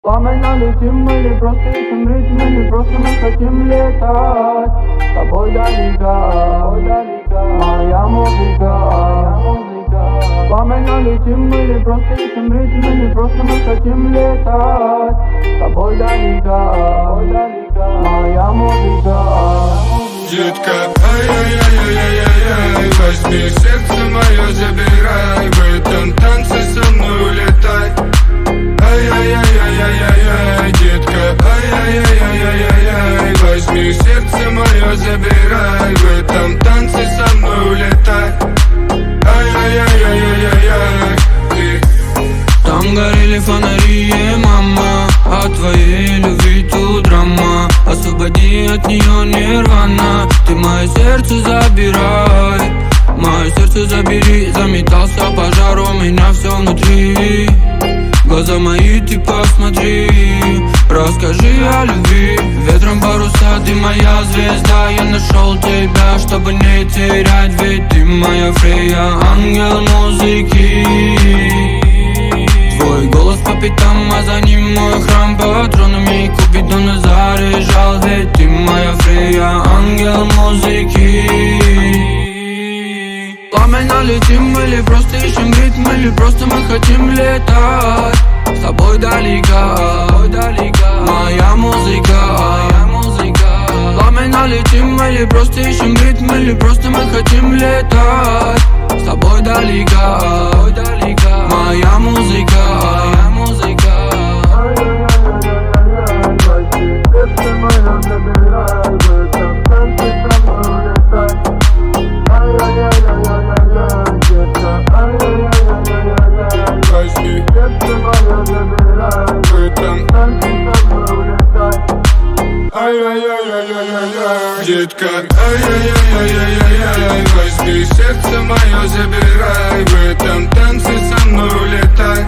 Пламенно летим или просто ищем ритм, или просто мы хотим летать с тобой далеко, моя музыка. Пламенно летим или просто ищем ритм, или просто мы хотим летать с тобой далеко, моя музыка. Детка, ай-яй-яй-яй-яй-яй, возьми сердце мое, забирай, в этом танце со мной улетай. Ай-яй-яй-яй-яй-яй, детка, ай-яй-яй-яй-яй-яй, возьми сердце мое, забирай, в этом танце со мной улетай. Ай-яй-яй-яй-яй-яй. Там горели фонари, мама, от твоей любви тут драма. Освободи от нее нирвана. Ты мое сердце забирай, мое сердце забери. Заметался пожар, у меня все внутри. Глаза мои ты посмотри, расскажи о любви. Ветром паруса, ты моя звезда. Я нашел тебя, чтобы не терять, ведь ты моя фрея, ангел музыки. Твой голос по пятам, а за ним мой храм. Патронами Купидона заряжал, ведь ты моя фрея, ангел музыки. Пламенно летим или просто ищем ритм, или просто мы хотим летать с тобой далеко, моя музыка. Пламенно летим или просто ищем ритм, или просто мы хотим летать с тобой далеко, моя музыка. Детка, ай-яй-яй-яй-яй-яй, возьми сердце мое, забирай, в этом танце со мной улетай.